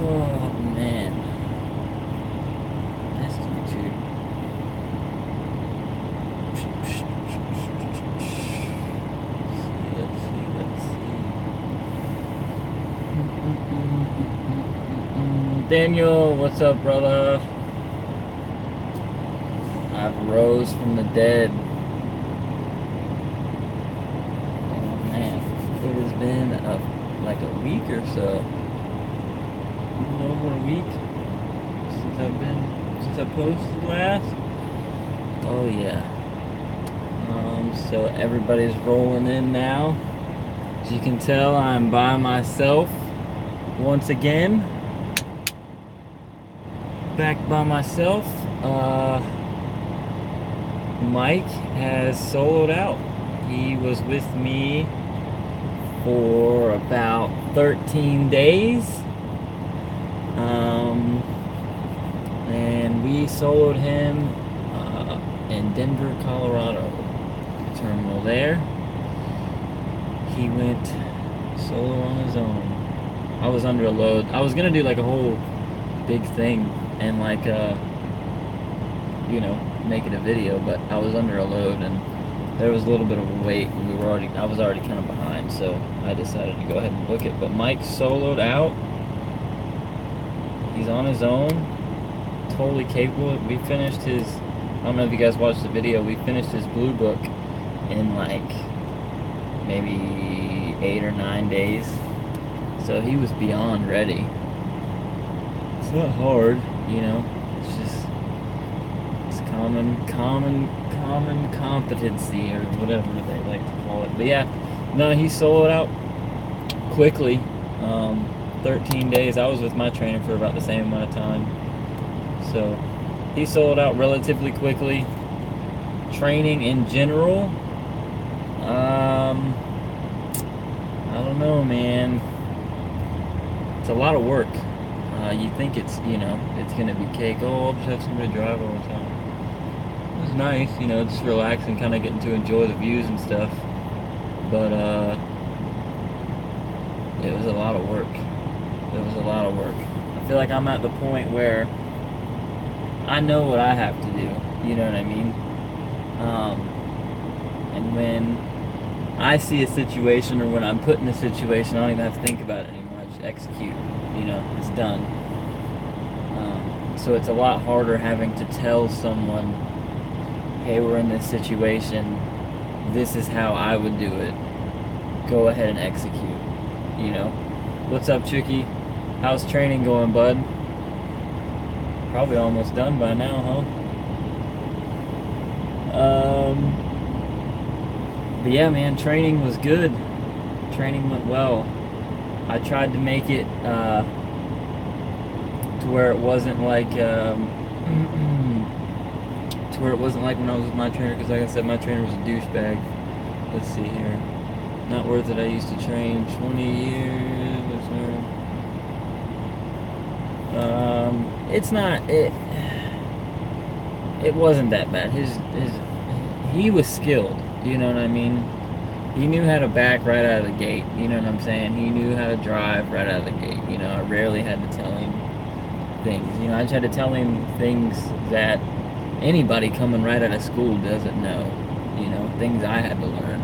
Oh man, nice to meet you. Let's see. Daniel, what's up, brother? I've rose from the dead. Oh man, it has been like a week or so. A little over a week since I posted last. Oh yeah. So everybody's rolling in now. As you can tell, I'm by myself once again. Back by myself. Mike has soloed out. He was with me for about 13 days. And we soloed him in Denver, Colorado. Terminal there. He went solo on his own. I was under a load. I was gonna do like a whole big thing and like make it a video, but I was under a load and there was a little bit of a wait and I was already kind of behind, so I decided to go ahead and book it. But Mike soloed out. He's on his own, totally capable. We finished his, I don't know if you guys watched the video, we finished his blue book in like maybe 8 or 9 days. So he was beyond ready. It's not hard, it's just common competency or whatever they like to call it. But yeah, no, he soloed out quickly. 13 days. I was with my trainer for about the same amount of time. So he soloed out relatively quickly. Training in general, I don't know, man. It's a lot of work. You think it's gonna be cake. Oh, I'll just have somebody drive all the time. It's nice, just relax and kind of getting to enjoy the views and stuff. But it was a lot of work. It was a lot of work. I feel like I'm at the point where I know what I have to do. You know what I mean? And when I see a situation or when I'm put in a situation, I don't even have to think about it anymore. I just execute. It's done. So it's a lot harder having to tell someone, hey, we're in this situation. This is how I would do it. Go ahead and execute. What's up, Chicky? How's training going, bud? Probably almost done by now, huh? But yeah, man, training was good. Training went well. I tried to make it to where it wasn't like when I was with my trainer, because like I said, my trainer was a douchebag. Let's see here. Not worth it. I used to train 20 years. It's not it. It wasn't that bad. He was skilled. You know what I mean? He knew how to back right out of the gate. You know what I'm saying? He knew how to drive right out of the gate. I rarely had to tell him things. I just had to tell him things that anybody coming right out of school doesn't know. Things I had to learn.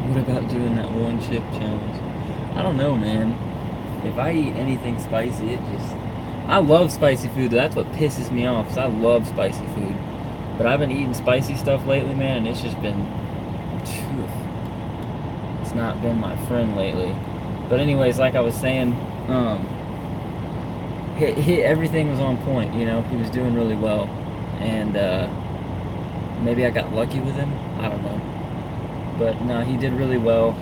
What about doing that one chip challenge? I don't know, man. If I eat anything spicy, I love spicy food. That's what pisses me off, because I love spicy food. But I've been eating spicy stuff lately, man, and it's just been, it's not been my friend lately. But anyways, like I was saying, everything was on point, he was doing really well. And maybe I got lucky with him, I don't know. But no, he did really well.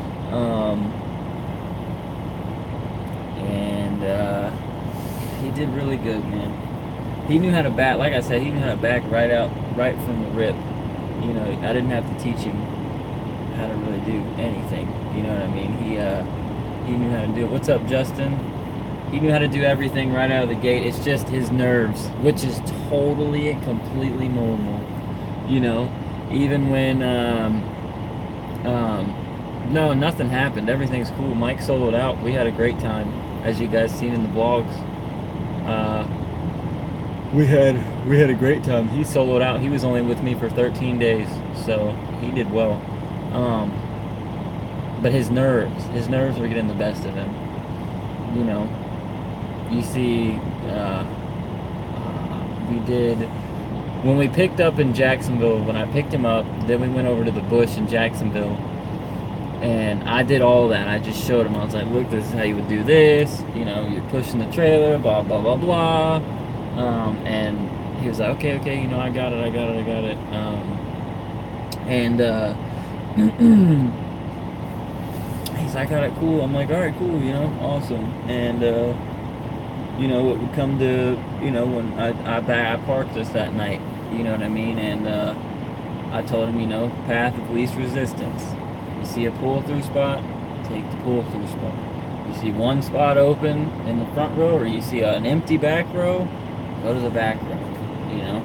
He did really good, man. He knew how to back, like I said, he knew how to back right from the rip. I didn't have to teach him how to really do anything. You know what I mean? He knew how to do it. What's up, Justin? He knew how to do everything right out of the gate. It's just his nerves, which is totally and completely normal. Even when No, nothing happened. Everything's cool. Mike soloed out. We had a great time, as you guys seen in the vlogs. Uh, we had a great time. He soloed out. He was only with me for 13 days, so he did well. Um, but his nerves were getting the best of him. You know, you see, we did when we picked up in Jacksonville. When I picked him up, then we went over to the bush in Jacksonville. And I did all that. I just showed him. I was like, look, this is how you would do this. You know, you're pushing the trailer, blah, blah, blah, blah. And he was like, okay, you know, I got it. He's like, all right, cool. I'm like, all right, cool, you know, awesome. And, you know, it would come to, you know, when I parked us that night, you know what I mean? And I told him, you know, path of least resistance. You see a pull-through spot, take the pull-through spot. You see one spot open in the front row, or you see an empty back row, go to the back row, you know?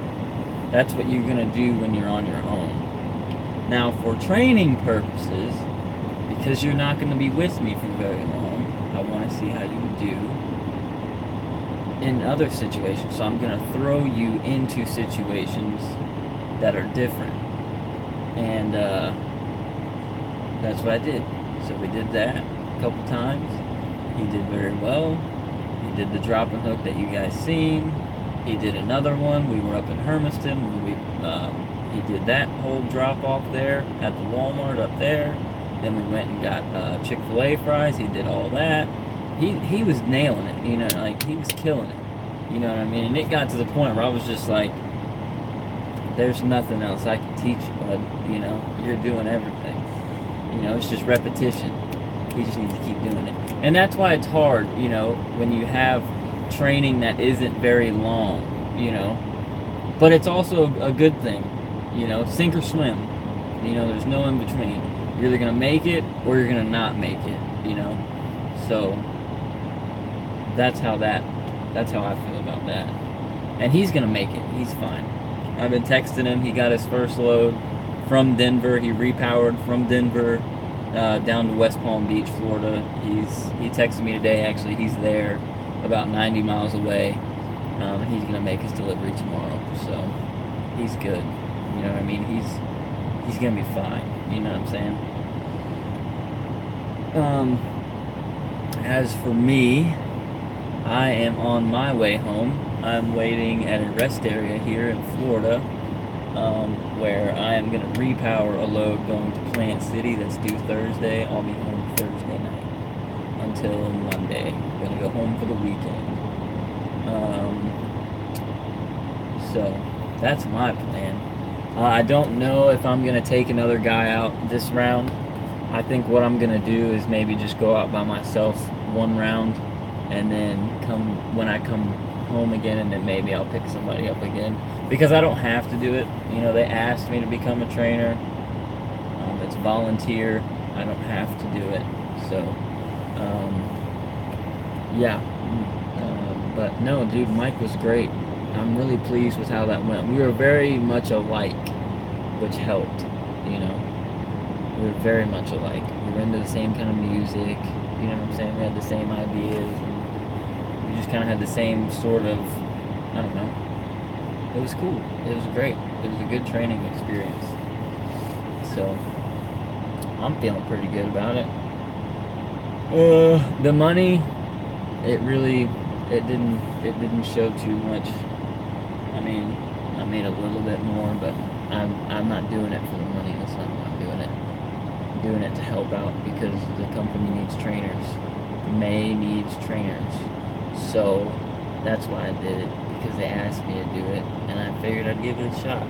That's what you're going to do when you're on your own. Now, for training purposes, because you're not going to be with me for very long, I want to see how you do in other situations. So I'm going to throw you into situations that are different. And that's what I did. So we did that a couple times. He did very well. He did the drop and hook that you guys seen. He did another one. We were up in Hermiston. He did that whole drop off there at the Walmart up there. Then we went and got Chick-fil-A fries. He did all that. He was nailing it, you know, like he was killing it. You know what I mean? And it got to the point where I was just like, there's nothing else I can teach you, bud. You know, you're doing everything. You know, it's just repetition. You just need to keep doing it. And that's why it's hard, you know, when you have training that isn't very long, you know. But it's also a good thing, you know, sink or swim. You know, there's no in between. You're either going to make it or you're going to not make it, you know. So that's how I feel about that. And he's going to make it. He's fine. I've been texting him. He got his first load from Denver. He repowered from Denver down to West Palm Beach, Florida. He texted me today, actually. He's there about 90 miles away. He's going to make his delivery tomorrow. So he's good. You know what I mean? He's going to be fine. You know what I'm saying? As for me, I am on my way home. I'm waiting at a rest area here in Florida, where I am going to repower a load going to Plant City that's due Thursday. I'll be home Thursday night until Monday. I'm going to go home for the weekend. So that's my plan. I don't know if I'm going to take another guy out this round. I think what I'm going to do is maybe just go out by myself one round, and then when I come home again, and then maybe I'll pick somebody up again, because I don't have to do it. You know, they asked me to become a trainer. It's volunteer. I don't have to do it. So yeah. But no, dude, Mike was great. I'm really pleased with how that went. We were very much alike, which helped, you know. We were very much alike. We were into the same kind of music, you know what I'm saying? We had the same ideas, and we just kind of had the same sort of, I don't know. It was cool. It was great. It was a good training experience. So, I'm feeling pretty good about it. The money, it didn't show too much. I mean, I made a little bit more, but I'm not doing it for the money. That's not why I'm doing it. I'm doing it to help out because the company needs trainers. May needs trainers. So that's why I did it, because they asked me to do it, and I figured I'd give it a shot.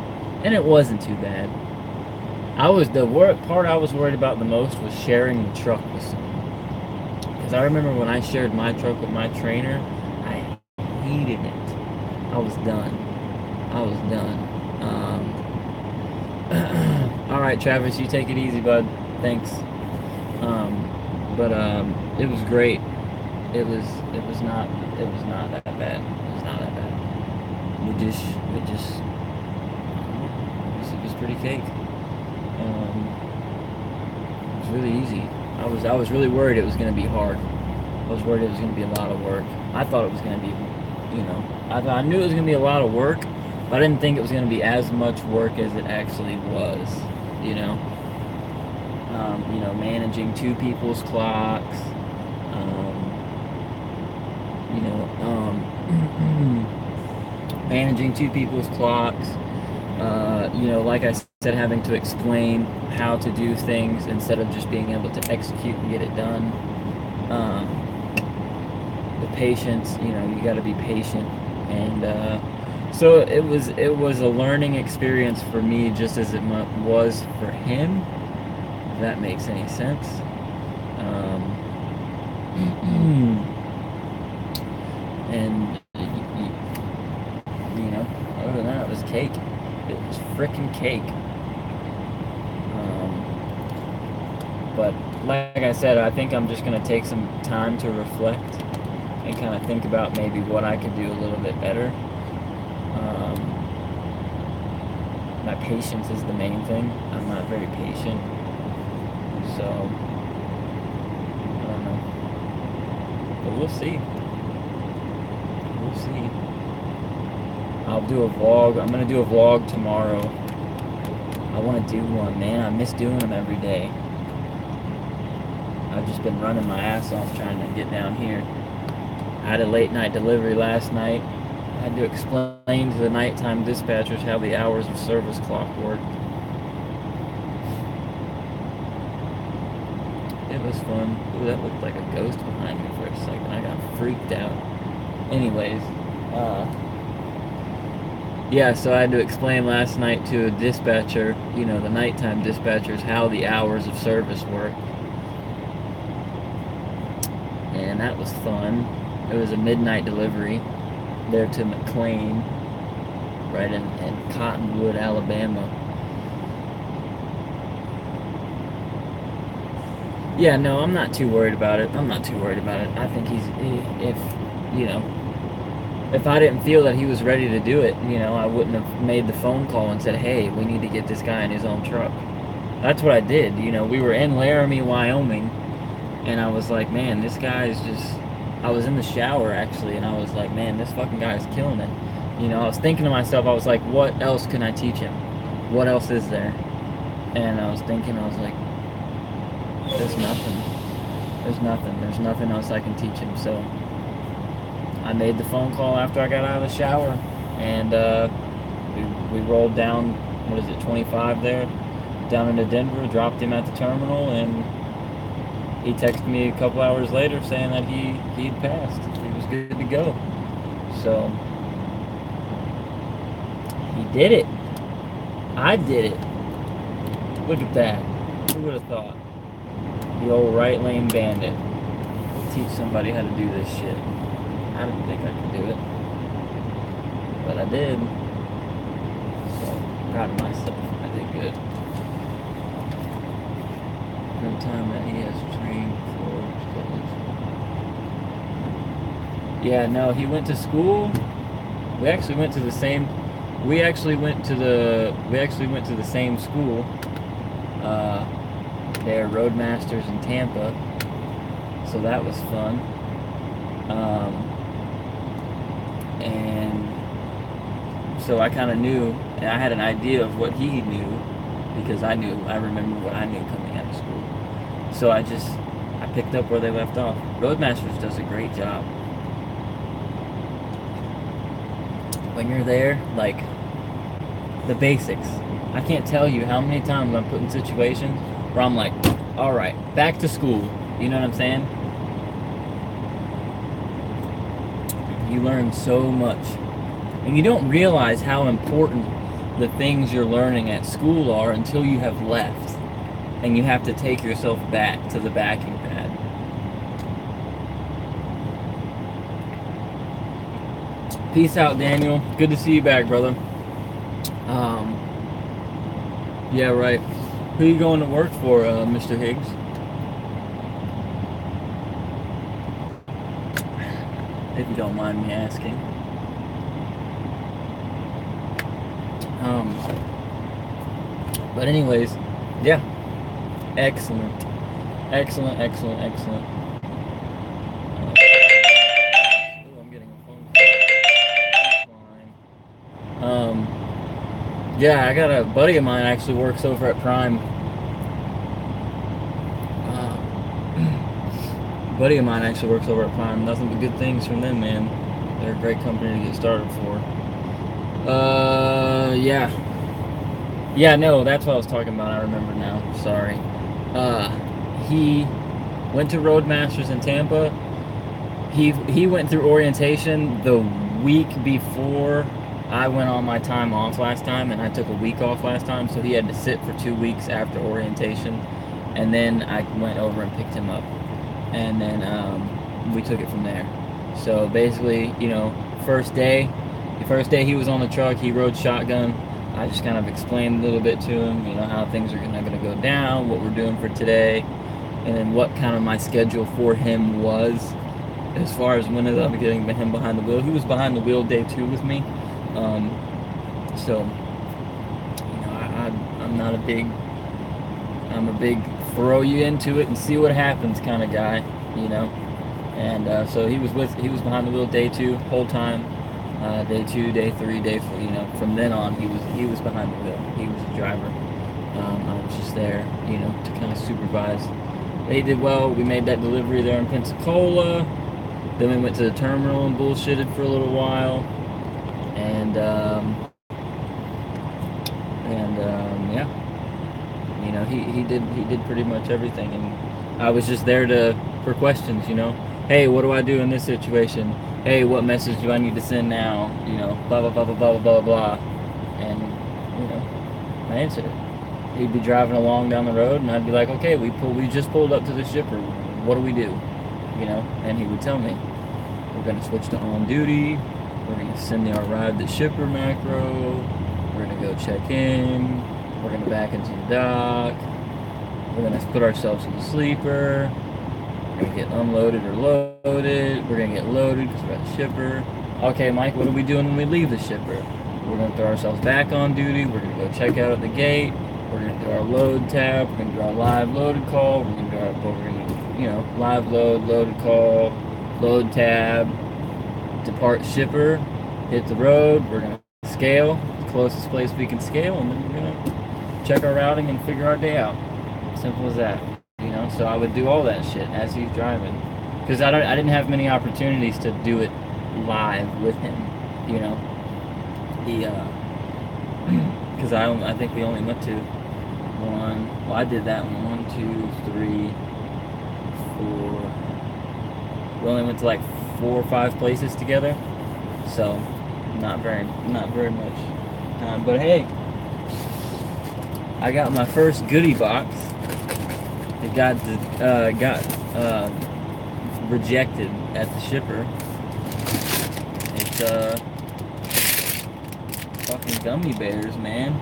And it wasn't too bad. The part I was worried about the most was sharing the truck with someone. Because I remember when I shared my truck with my trainer, I hated it. I was done. All right, Travis, you take it easy, bud. Thanks. But it was great. It was not that bad. It was not that bad. It was pretty cake. was really easy. I was really worried it was going to be hard. I was worried it was going to be a lot of work. I thought it was going to be, I knew it was going to be a lot of work, but I didn't think it was going to be as much work as it actually was, you know. Managing two people's clocks, managing two people's clocks, like I said, having to explain how to do things instead of just being able to execute and get it done. The patience, you got to be patient, and so it was a learning experience for me, just as it was for him. If that makes any sense. And other than that, it was cake. It was frickin' cake. But like I said, I think I'm just gonna take some time to reflect and kind of think about maybe what I could do a little bit better. My patience is the main thing. I'm not very patient, so I don't know. But we'll see. We'll see. I'll do a vlog. I'm gonna do a vlog tomorrow. I want to do one, man. I miss doing them every day. I've just been running my ass off trying to get down here. I had a late night delivery last night. I had to explain to the nighttime dispatchers how the hours of service clock worked. It was fun. Ooh, that looked like a ghost behind me for a second. I got freaked out. Anyways, yeah, so I had to explain last night to a dispatcher, the nighttime dispatchers, how the hours of service work. And that was fun. It was a midnight delivery there to McLean, right in Cottonwood, Alabama. Yeah, no, I'm not too worried about it. I think if I didn't feel that he was ready to do it, I wouldn't have made the phone call and said, hey, we need to get this guy in his own truck. That's what I did. We were in Laramie, Wyoming, and I was like, man, this guy is just... I was in the shower, actually, and I was like, man, this fucking guy is killing it. I was thinking to myself, I was like, what else can I teach him? What else is there? And I was thinking, I was like, there's nothing. There's nothing else I can teach him, so... I made the phone call after I got out of the shower, and we rolled down, 25 there, down into Denver, dropped him at the terminal, and he texted me a couple hours later saying that he'd passed. He was good to go. So, he did it. I did it. Look at that. Who would have thought? The old right lane bandit. Teach somebody how to do this shit. I didn't think I could do it, but I did. So, proud of myself. I did good. No time that he has trained for. Yeah, no, he went to school. We actually went to the same. We actually went to the same school. They're Roadmasters in Tampa, so that was fun. And so I kind of knew, and I had an idea of what he knew, because I remember what I knew coming out of school. So I picked up where they left off. Roadmasters does a great job. When you're there, like, the basics. I can't tell you how many times I'm put in situations where I'm like, all right, back to school. You know what I'm saying? You learn so much. And you don't realize how important the things you're learning at school are until you have left. And you have to take yourself back to the backing pad. Peace out, Daniel. Good to see you back, brother. Yeah, right. Who are you going to work for, Mr. Higgs? If you don't mind me asking. But anyways, yeah. Excellent. Excellent, excellent, excellent. Ooh, I'm getting a phone call. Yeah, I got a buddy of mine actually works over at Prime. Buddy of mine actually works over at Prime. Nothing but good things from them, man. They're a great company to get started for. Yeah. Yeah, no, that's what I was talking about. I remember now. Sorry. He went to Roadmasters in Tampa. He went through orientation the week before I went on my time off last time, and I took a week off last time, so he had to sit for 2 weeks after orientation, and then I went over and picked him up, and then we took it from there. So basically, you know, first day he was on the truck, he rode shotgun. I just kind of explained a little bit to him, you know, how things are going to go down, what we're doing for today, and then what kind of my schedule for him was as far as when I'm getting him behind the wheel. He was behind the wheel day 2 with me. So, you know, I'm not a big throw you into it and see what happens kind of guy, you know. And so he was behind the wheel day 2 whole time. Day 2, day 3, day 4, you know, from then on he was behind the wheel. He was the driver. I was just there, you know, to kind of supervise. They did well. We made that delivery there in Pensacola. Then we went to the terminal and bullshitted for a little while. And yeah, you know, he did pretty much everything, and I was just there for questions, you know. Hey, what do I do in this situation? Hey, what message do I need to send now? You know, blah blah blah blah blah blah blah. And you know, I answered it. He'd be driving along down the road, and I'd be like, okay, we just pulled up to the shipper. What do we do? You know, and he would tell me, we're gonna switch to on duty. We're gonna send the arrived at shipper macro. We're gonna go check in. We're gonna back into the dock. We're gonna put ourselves in the sleeper. We're gonna get unloaded or loaded. We're gonna get loaded because we're at the shipper. Okay, Mike, what are we doing when we leave the shipper? We're gonna throw ourselves back on duty. We're gonna go check out at the gate. We're gonna do our load tab. We're gonna do our live loaded call. We're gonna do our, you know, live load, loaded call, load tab, depart shipper, hit the road. We're gonna scale the closest place we can scale, and then we're gonna check our routing and figure our day out. Simple as that. You know, so I would do all that shit as he's driving, because I didn't have many opportunities to do it live with him. You know, because I think we only went to one. Well, I did that one. 1, 2, 3, 4. We only went to like 4 or 5 places together, so not very much time. But hey, I got my first goodie box. It got rejected at the shipper. It's fucking gummy bears, man.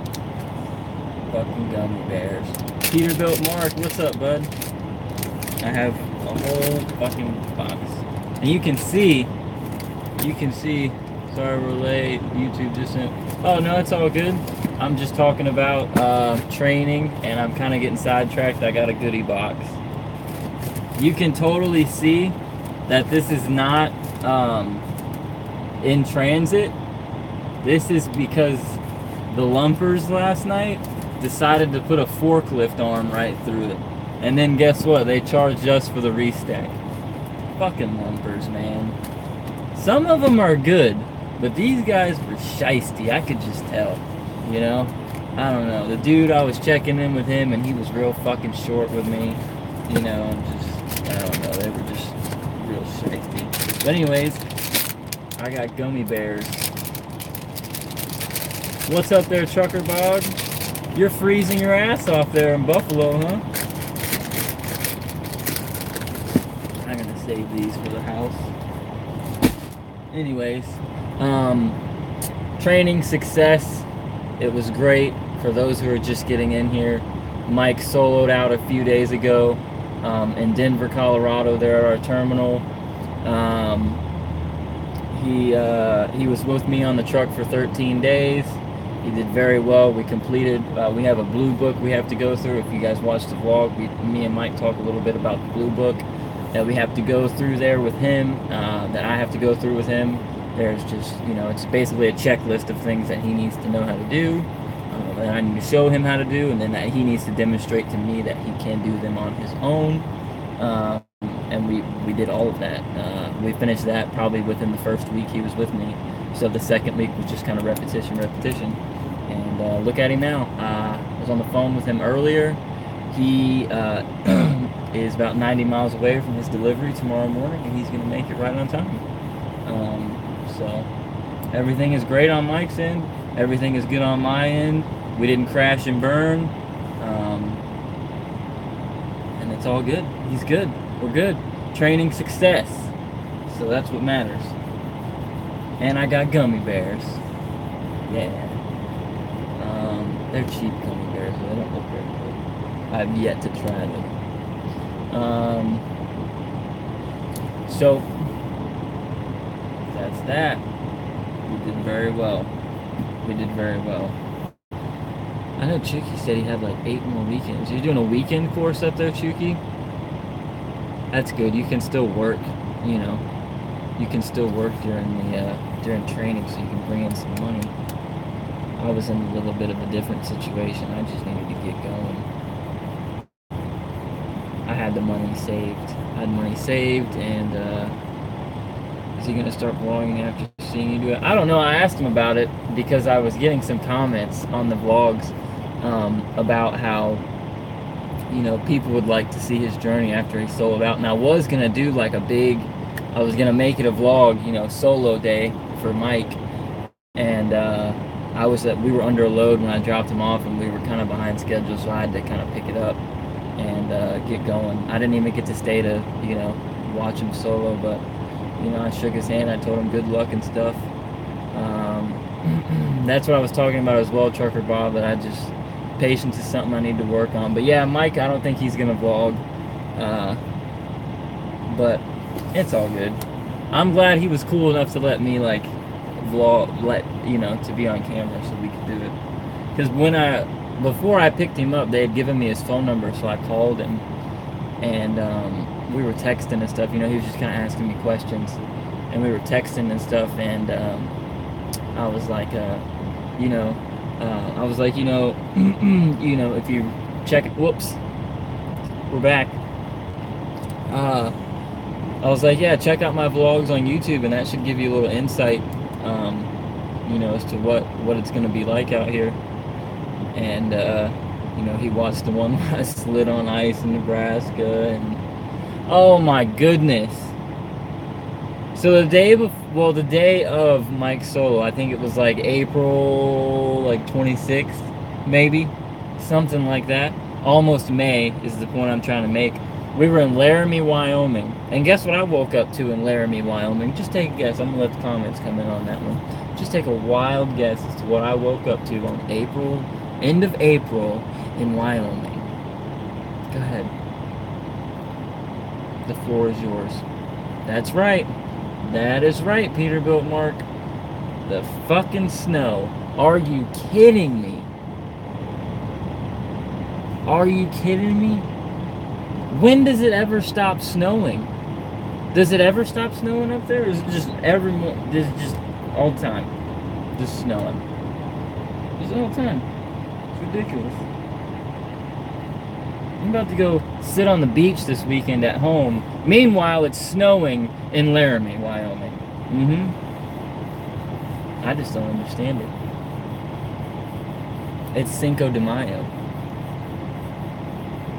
Fucking gummy bears. Peterbilt Mark, what's up, bud? I have a whole fucking box, and you can see. Sorry we're late. YouTube just sent. Oh no, it's all good. I'm just talking about training, and I'm kind of getting sidetracked. I got a goodie box. You can totally see that this is not in transit. This is because the lumpers last night decided to put a forklift arm right through it. And then guess what? They charged us for the restack. Fucking lumpers, man. Some of them are good, but these guys were shiesty. I could just tell. You know, I don't know. The dude, I was checking in with him, and he was real fucking short with me. You know, I don't know. They were just real shiesty. But anyways, I got gummy bears. What's up there, Trucker Bog? You're freezing your ass off there in Buffalo, huh? I'm gonna save these for the house. Anyways, training success. It was great for those who are just getting in here. Mike soloed out a few days ago in Denver, Colorado. There at our terminal. He was with me on the truck for 13 days. He did very well. We completed, we have a blue book we have to go through. If you guys watched the vlog, me and Mike talk a little bit about the blue book that we have to go through there with him, that I have to go through with him. There's just, it's basically a checklist of things that he needs to know how to do, and I need to show him how to do, and then that he needs to demonstrate to me that he can do them on his own. And we did all of that. We finished that probably within the first week he was with me. So the second week was just kind of repetition. And look at him now. I was on the phone with him earlier. He is about 90 miles away from his delivery tomorrow morning, and he's going to make it right on time. So everything is great on Mike's end. Everything is good on my end. We didn't crash and burn. And it's all good. He's good. We're good. Training success. So that's what matters. And I got gummy bears. Yeah. They're cheap gummy bears, so they don't look very good. I've yet to try them. So that's that. We did very well. I know Chucky said he had like 8 more weekends. You're doing a weekend course up there, Chucky? That's good. You can still work, You can still work during training, so you can bring in some money. I was in a little bit of a different situation. I just needed to get going. I had the money saved. And is he gonna start vlogging after seeing you do it? I don't know. I asked him about it because I was getting some comments on the vlogs about how people would like to see his journey after he soloed out. And I was gonna do like I was gonna make it a vlog, solo day for Mike. And we were under a load when I dropped him off, and we were kind of behind schedule, so I had to kind of pick it up and get going. I didn't even get to stay to, watch him solo, but, I shook his hand. I told him good luck and stuff. That's what I was talking about as well, Trucker Bob, that patience is something I need to work on. But yeah, Mike, I don't think he's going to vlog. But it's all good. I'm glad he was cool enough to let me, to be on camera so we could do it. Because before I picked him up, they had given me his phone number, so I called him, and we were texting and stuff. He was just kind of asking me questions, and we were texting and stuff, and I was like, if you check it, whoops, we're back. I was like, yeah, check out my vlogs on YouTube, and that should give you a little insight, as to what it's going to be like out here. And, he watched the one where I slid on ice in Nebraska, and oh my goodness. So the day of Mike's solo, I think it was like April 26th, maybe, something like that. Almost May is the point I'm trying to make. We were in Laramie, Wyoming. And guess what I woke up to in Laramie, Wyoming? Just take a guess. I'm going to let the comments come in on that one. Just take a wild guess as to what I woke up to on end of April in Wyoming. Go ahead. The floor is yours. That's right. That is right, Peterbilt Mark. The fucking snow. Are you kidding me? Are you kidding me? When does it ever stop snowing? Does it ever stop snowing up there? Or is it just just all the time? Just snowing. Just all the time. It's ridiculous. I'm about to go sit on the beach this weekend at home. Meanwhile, it's snowing in Laramie, Wyoming. I just don't understand it. It's Cinco de Mayo.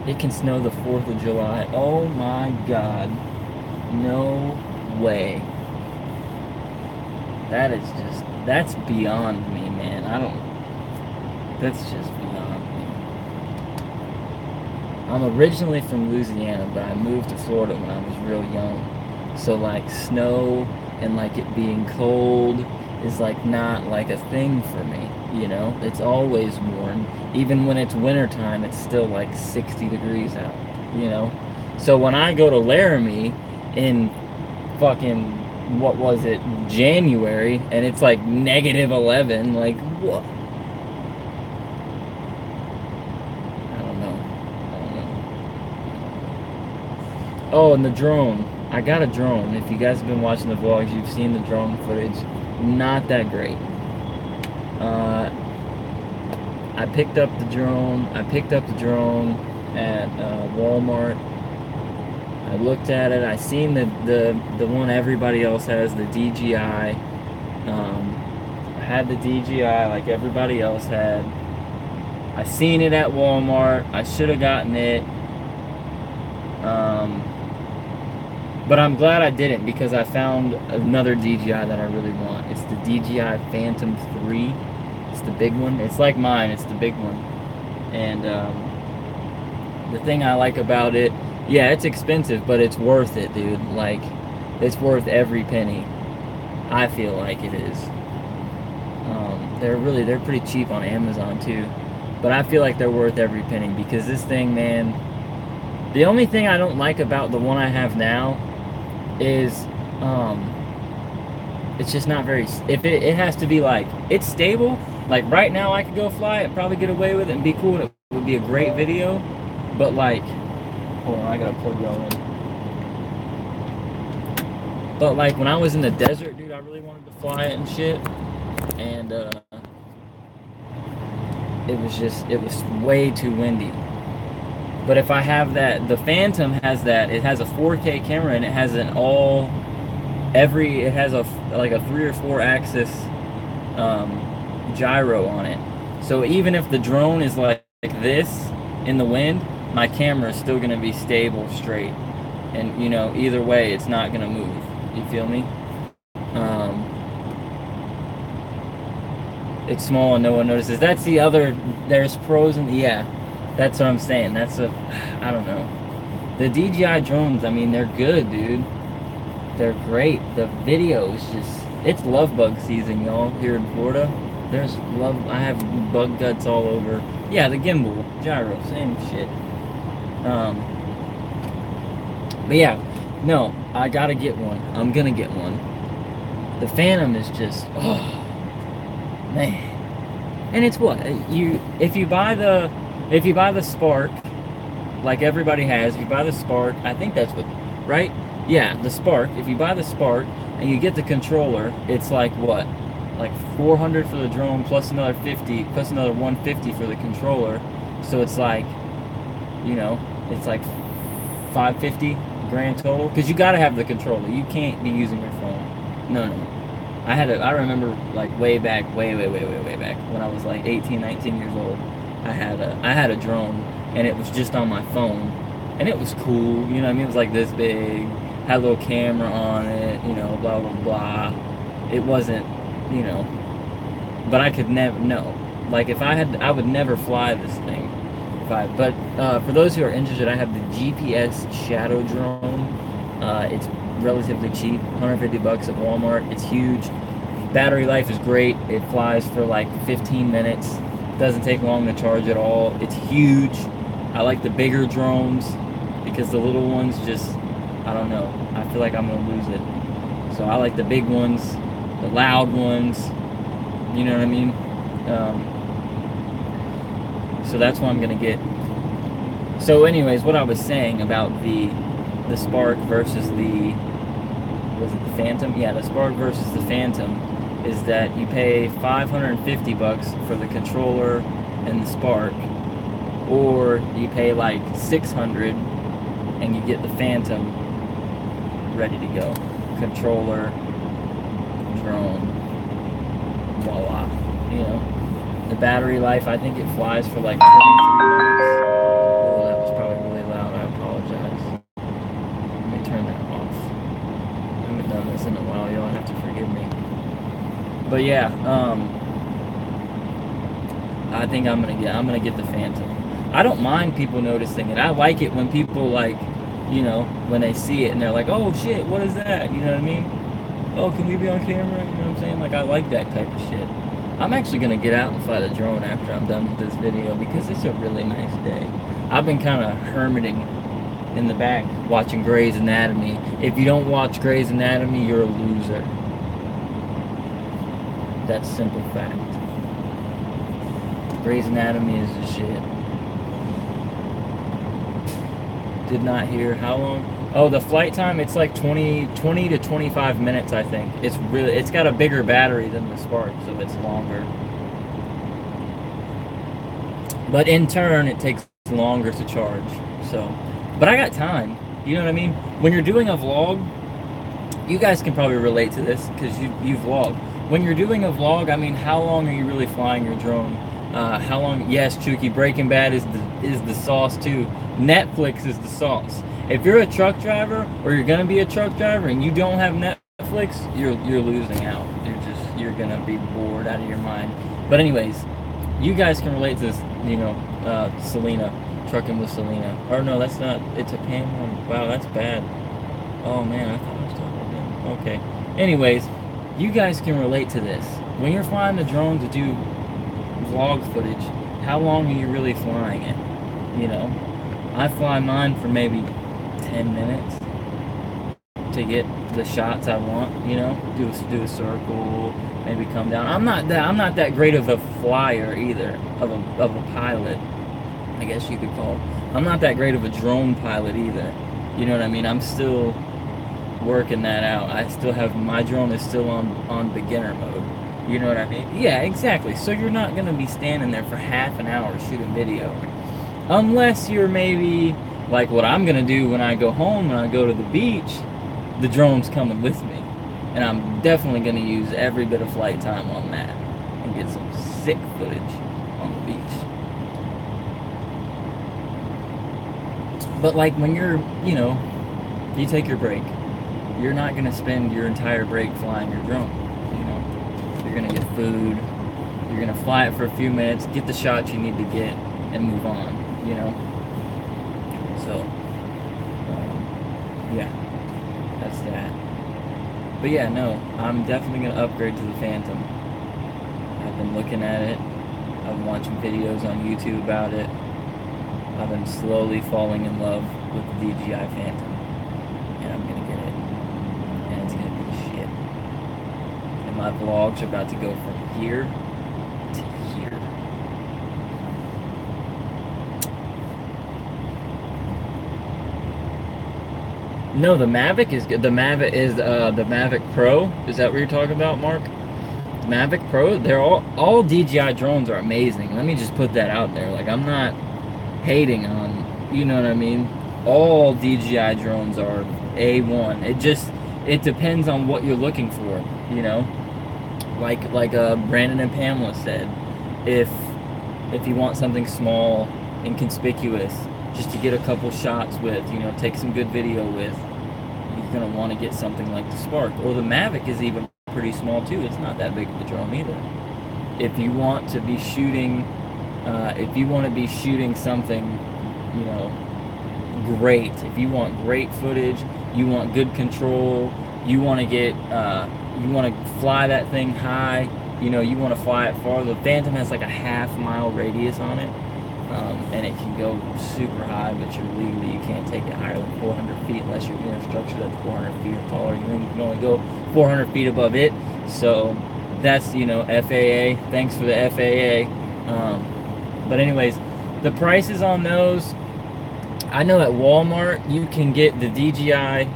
It can snow the 4th of July. Oh my God. No way. That's beyond me, man. That's just beyond me. I'm originally from Louisiana, but I moved to Florida when I was real young. So snow and it being cold is not a thing for me, It's always warm. Even when it's wintertime, it's still 60 degrees out, So when I go to Laramie in fucking, what was it, January, and it's -11, what? Oh, and the drone. I got a drone. If you guys have been watching the vlogs, you've seen the drone footage. Not that great. Uh, I picked up the drone. I picked up the drone at Walmart. I looked at it. I seen the one everybody else has, the DJI. I had the DJI like everybody else had. I seen it at Walmart. I should have gotten it. But I'm glad I didn't because I found another DJI that I really want. It's the DJI Phantom 3. It's the big one. It's like mine. It's the big one. And the thing I like about it, yeah, it's expensive, but it's worth it, dude. Like, it's worth every penny. I feel like it is. They're pretty cheap on Amazon too. But I feel like they're worth every penny because this thing, man, the only thing I don't like about the one I have now is it's just not very, if it has to be like, it's stable, like right now I could go fly it, probably get away with it and be cool, and it would be a great video, but like, hold on, I gotta plug y'all in. But like when I was in the desert, dude, I really wanted to fly it and shit, and it was way too windy. But if I have that, the Phantom has that, it has a 4K camera and it has it has a like a 3 or 4 axis gyro on it. So even if the drone is like this in the wind, my camera is still gonna be stable straight. And you know, either way, it's not gonna move. You feel me? It's small and no one notices. That's the other, there's pros and, yeah, that's what I'm saying. That's a, I don't know. The DJI drones, I mean, they're good, dude. They're great. The video is just, it's love bug season, y'all, here in Florida. There's love, I have bug guts all over. Yeah, the gimbal, gyro, same shit. But yeah, no, I gotta get one. I'm gonna get one. The Phantom is just, oh, man. And it's what if you buy the Spark, like everybody has, if you buy the Spark, I think that's what, right? Yeah, the Spark. If you buy the Spark and you get the controller, it's like what? Like 400 for the drone plus another 50 plus another 150 for the controller. So it's like, you know, it's like 550 grand total, because you got to have the controller. You can't be using your phone. No. I remember like way back when I was like 18, 19 years old. I had a drone and it was just on my phone and it was cool, you know what I mean? It was like this big, had a little camera on it, you know, blah blah blah. It wasn't, you know, but I could never, no. Like if I would never fly this thing. But for those who are interested, I have the GPS Shadow drone. It's relatively cheap, 150 bucks at Walmart. It's huge. Battery life is great. It flies for like 15 minutes. Doesn't take long to charge at all. It's huge. I like the bigger drones because the little ones just, I don't know. I feel like I'm gonna lose it. So I like the big ones, the loud ones. You know what I mean? So that's what I'm gonna get. So anyways, what I was saying about the Spark versus the, was it the Phantom? Yeah, the Spark versus the Phantom is that you pay 550 bucks for the controller and the Spark, or you pay like 600 and you get the Phantom ready to go. Controller, drone, voila. You know, the battery life, I think it flies for like 23 minutes. Oh, that was probably really loud. I apologize. Let me turn that off. I haven't done this in a while. Y'all have to forgive me. But yeah, I think I'm gonna get the Phantom. I don't mind people noticing it. I like it when people, like, you know, when they see it and they're like, oh shit, what is that? You know what I mean? Oh, can we be on camera? You know what I'm saying? Like, I like that type of shit. I'm actually gonna get out and fly the drone after I'm done with this video because it's a really nice day. I've been kind of hermiting in the back watching Grey's Anatomy. If you don't watch Grey's Anatomy, you're a loser. That's simple fact. Grey's Anatomy is the shit. Did not hear how long? Oh, the flight time, it's like 20 to 25 minutes, I think. It's got a bigger battery than the Spark, so it's longer. But in turn, it takes longer to charge. So, but I got time. You know what I mean? When you're doing a vlog, you guys can probably relate to this because you vlog. When you're doing a vlog, I mean, how long are you really flying your drone? How long? Yes, Chucky, Breaking Bad is the sauce too. Netflix is the sauce. If you're a truck driver or you're gonna be a truck driver and you don't have Netflix, you're losing out. You're gonna be bored out of your mind. But anyways, you guys can relate to this. You know, Selena, trucking with Selena. Or no, that's not. It's a Pam. Wow, that's bad. Oh man, I thought I was talking about them. Okay. Anyways, you guys can relate to this. When you're flying the drone to do vlog footage, how long are you really flying it? You know, I fly mine for maybe 10 minutes to get the shots I want. You know, do a circle, maybe come down. I'm not that great of a flyer either, of a pilot, I guess you could call it. I'm not that great of a drone pilot either. You know what I mean? I'm still working that out. I still have, my drone is still on beginner mode. You know what I mean? Yeah, exactly. So you're not going to be standing there for half an hour shooting video. Unless you're maybe like what I'm going to do when I go home, when I go to the beach, the drone's coming with me. And I'm definitely going to use every bit of flight time on that and get some sick footage on the beach. But like when you're, you know, you take your break, you're not going to spend your entire break flying your drone. You know, you're going to get food, you're going to fly it for a few minutes, get the shots you need to get, and move on, you know. So, yeah, that's that. But yeah, no, I'm definitely going to upgrade to the Phantom. I've been looking at it, I've been watching videos on YouTube about it. I've been slowly falling in love with the DJI Phantom. And I'm going to get it. And it's going to be shit. And my vlogs are about to go from here to here. No, the Mavic is good. The Mavic is the Mavic Pro. Is that what you're talking about, Mark? The Mavic Pro, they're all DJI drones are amazing. Let me just put that out there. Like, I'm not hating on, you know what I mean? All DJI drones are A1. It depends on what you're looking for, you know? Like Brandon and Pamela said, if you want something small, inconspicuous, just to get a couple shots with, you know, take some good video with, you're gonna want to get something like the Spark. Or the Mavic is even pretty small too. It's not that big of a drone either. If you want to be shooting, something, you know, great. If you want great footage, you want good control, you want to get, you want to fly that thing high, you know, you want to fly it far. The Phantom has like a half-mile radius on it. And it can go super high, but you can't take it higher than 400 feet unless you're in a structure that's 400 feet or taller. You can only go 400 feet above it. So that's, you know, FAA. Thanks for the FAA. But anyways, the prices on those, I know at Walmart you can get the DJI,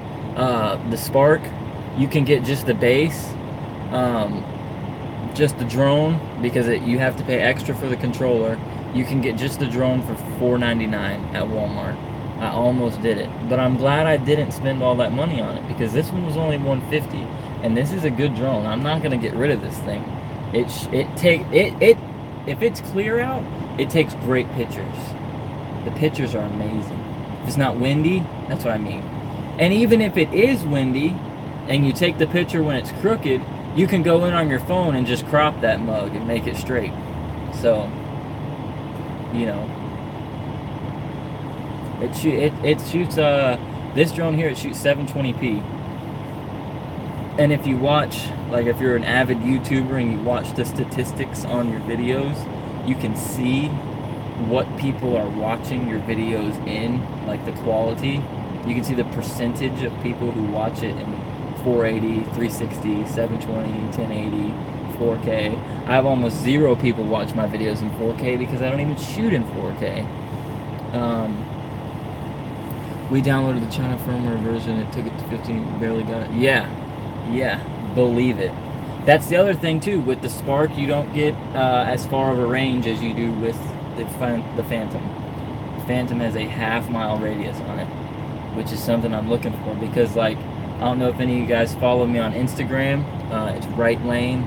the Spark. You can get just the base, just the drone, because you have to pay extra for the controller. You can get just the drone for $4.99 at Walmart. I almost did it, but I'm glad I didn't spend all that money on it because this one was only $150, and this is a good drone. I'm not gonna get rid of this thing. If it's clear out, it takes great pictures. The pictures are amazing. If it's not windy, that's what I mean. And even if it is windy, and you take the picture when it's crooked, you can go in on your phone and just crop that mug and make it straight. So, you know, it shoots, this drone here, it shoots 720p. And if you watch, like if you're an avid YouTuber and you watch the statistics on your videos, you can see what people are watching your videos in, like the quality. You can see the percentage of people who watch it in 480, 360, 720, 1080, 4K. I have almost zero people watch my videos in 4K because I don't even shoot in 4K. We downloaded the China firmware version. It took it to 15. Barely got it. Yeah, believe it. That's the other thing too. With the Spark, you don't get as far of a range as you do with the Phantom. The Phantom has a half-mile radius on it, which is something I'm looking for because, like, I don't know if any of you guys follow me on Instagram. It's Right Lane.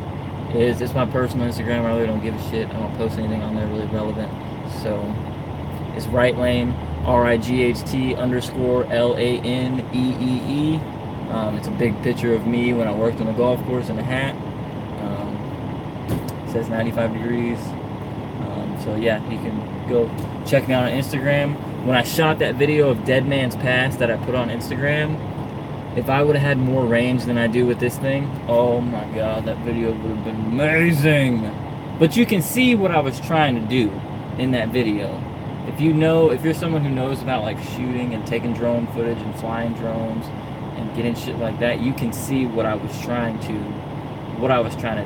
It's my personal Instagram. I really don't give a shit. I don't post anything on there really relevant. So it's Right Lane, RIGHT_LANEEE. It's a big picture of me when I worked on the golf course in a hat. It says 95 degrees. So yeah, you can go check me out on Instagram. When I shot that video of Dead Man's Pass that I put on Instagram, if I would have had more range than I do with this thing, oh my god, that video would have been amazing. But you can see what I was trying to do in that video. If you're someone who knows about like shooting and taking drone footage and flying drones and getting shit like that, you can see what I was trying to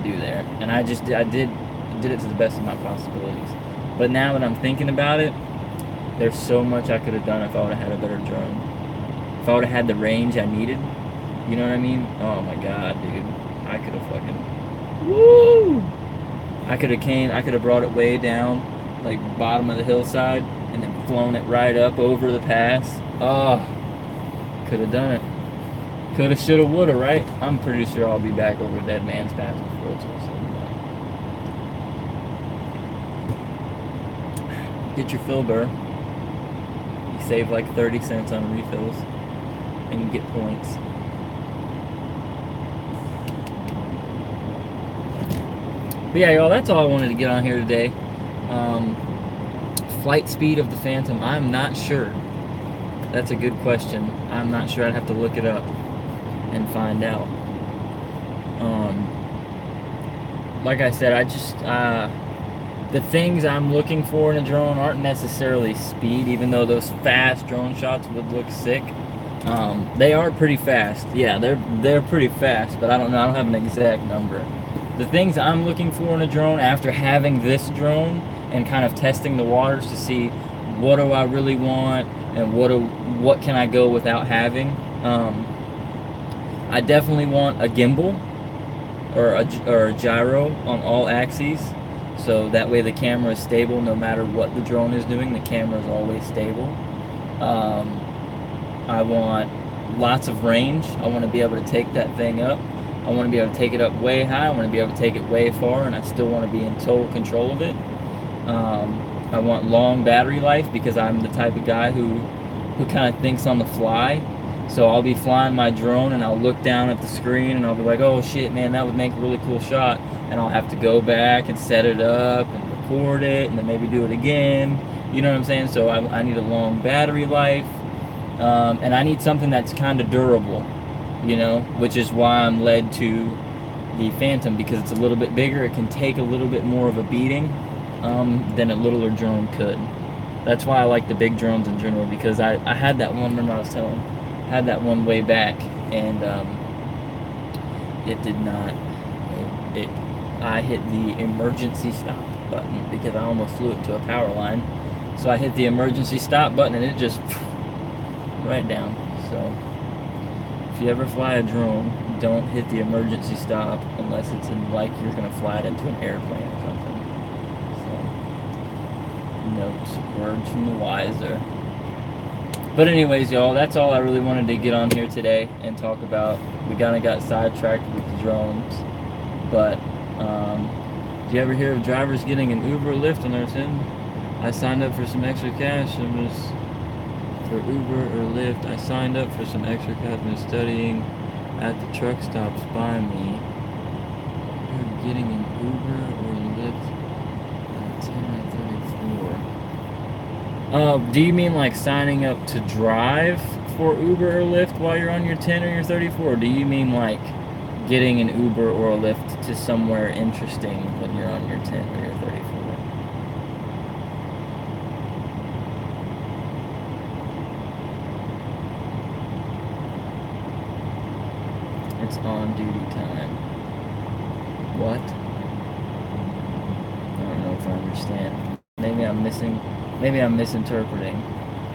do there. And I did it to the best of my possibilities. But now that I'm thinking about it, there's so much I could have done if I would have had a better drone. If I would have had the range I needed, you know what I mean? Oh my god, dude. I could have fucking... Woo! I could have brought it way down, like bottom of the hillside, and then flown it right up over the pass. Oh, could have done it. Coulda, shoulda, woulda, right? I'm pretty sure I'll be back over Dead Man's Pass before it's all said and done. Get your fill burr. You save like 30 cents on refills, and you get points. But yeah, y'all, that's all I wanted to get on here today. Flight speed of the Phantom, I'm not sure. That's a good question. I'm not sure. I'd have to look it up and find out. Like I said, the things I'm looking for in a drone aren't necessarily speed, even though those fast drone shots would look sick. They are pretty fast. Yeah, they're pretty fast, but I don't know. I don't have an exact number. The things I'm looking for in a drone after having this drone and kind of testing the waters to see what do I really want and what can I go without having. I definitely want a gimbal or a gyro on all axes, so that way the camera is stable no matter what the drone is doing. The camera is always stable. I want lots of range. I want to be able to take that thing up. I want to be able to take it up way high. I want to be able to take it way far, and I still want to be in total control of it. I want long battery life because I'm the type of guy who kind of thinks on the fly. So I'll be flying my drone and I'll look down at the screen and I'll be like, oh shit, man, that would make a really cool shot. And I'll have to go back and set it up and record it and then maybe do it again. You know what I'm saying? So I need a long battery life. And I need something that's kind of durable, you know, which is why I'm led to the Phantom, because it's a little bit bigger. It can take a little bit more of a beating than a littler drone could. That's why I like the big drones in general, because I had that one, remember I was telling, had that one way back, and it did not, I hit the emergency stop button because I almost flew it to a power line. So I hit the emergency stop button and it just right down. So if you ever fly a drone, don't hit the emergency stop unless it's in, like you're gonna fly it into an airplane or something. Notes, words from the wiser. But anyways, y'all, that's all I really wanted to get on here today and talk about. We kind of got sidetracked with the drones. But, do you ever hear of drivers getting an Uber or Lyft on their SIM? I signed up for some extra cash and was for Uber or Lyft. I signed up for some extra cash and was studying at the truck stops by me. You're getting an Uber or Lyft at 10 and 34. Do you mean like signing up to drive for Uber or Lyft while you're on your 10 or your 34? Or do you mean like getting an Uber or a Lyft to somewhere interesting when you're on your 10 or your 34? It's on duty time. What? I don't know if I understand. Maybe I'm misinterpreting.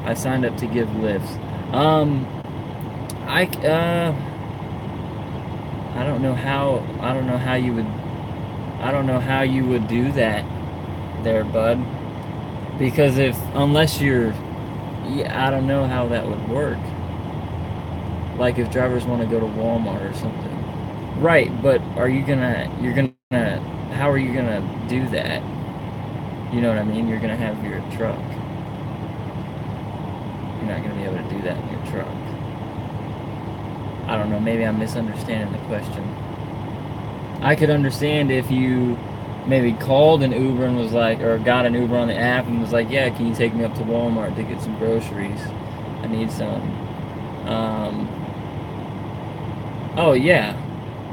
I signed up to give lifts. Um, I don't know how. I don't know how you would. I don't know how you would do that, there, bud. Because if unless you're, yeah, I don't know how that would work. Like if drivers want to go to Walmart or something, right? But are you gonna? You're gonna. How are you gonna do that? You know what I mean? You're gonna have your truck. You're not gonna be able to do that in your truck. I don't know. Maybe I'm misunderstanding the question. I could understand if you maybe called an Uber and was like, or got an Uber on the app and was like, yeah, can you take me up to Walmart to get some groceries? I need some. Oh yeah.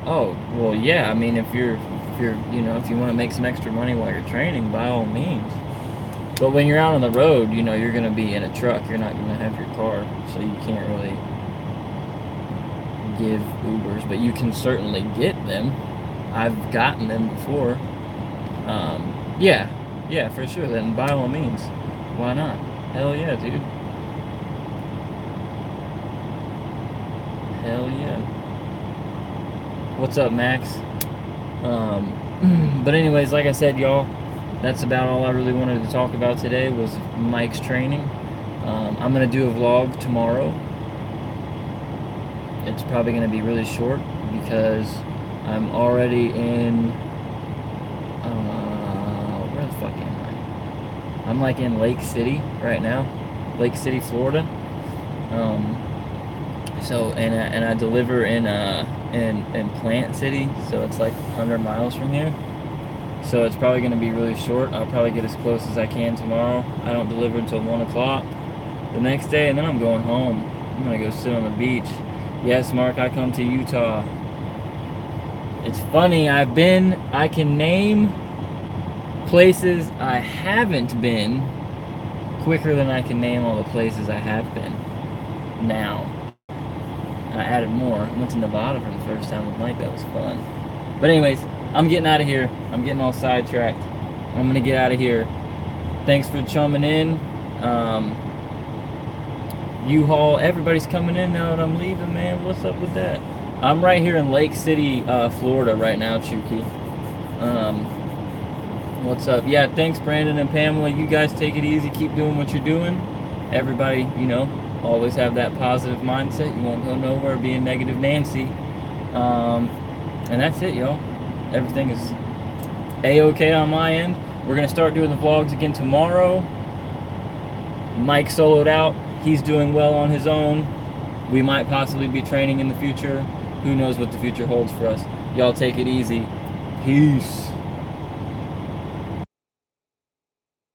Oh well, yeah. I mean, if you want to make some extra money while you're training, by all means. But when you're out on the road, you're gonna be in a truck. You're not gonna have your car, so you can't really give Ubers, but you can certainly get them. I've gotten them before. Yeah, yeah, for sure. Then by all means, why not? Hell yeah, dude. Hell yeah. What's up, Max? But anyways, like I said, y'all, that's about all I really wanted to talk about today was Mike's training. I'm gonna do a vlog tomorrow. It's probably gonna be really short because I'm already in. Where the fuck am I? I'm like in Lake City right now, Lake City, Florida. So and I deliver in Plant City, so it's like 100 miles from here. So it's probably going to be really short. I'll probably get as close as I can tomorrow. I don't deliver until 1 o'clock the next day, and then I'm going home. I'm going to go sit on the beach. Yes, Mark, I come to Utah. It's funny, I can name places I haven't been quicker than I can name all the places I have been now. I added more. I went to Nevada for the first time with Mike. That was fun. But anyways, I'm getting out of here. I'm getting all sidetracked. I'm going to get out of here. Thanks for chumming in. U-Haul, everybody's coming in now that I'm leaving, man. What's up with that? I'm right here in Lake City, Florida right now, Chuki. What's up? Yeah, thanks, Brandon and Pamela. You guys take it easy. Keep doing what you're doing. Everybody, always have that positive mindset. You won't go nowhere being negative Nancy. And that's it, y'all. Everything is A-okay on my end. We're going to start doing the vlogs again tomorrow. Mike soloed out. He's doing well on his own. We might possibly be training in the future. Who knows what the future holds for us. Y'all take it easy. Peace.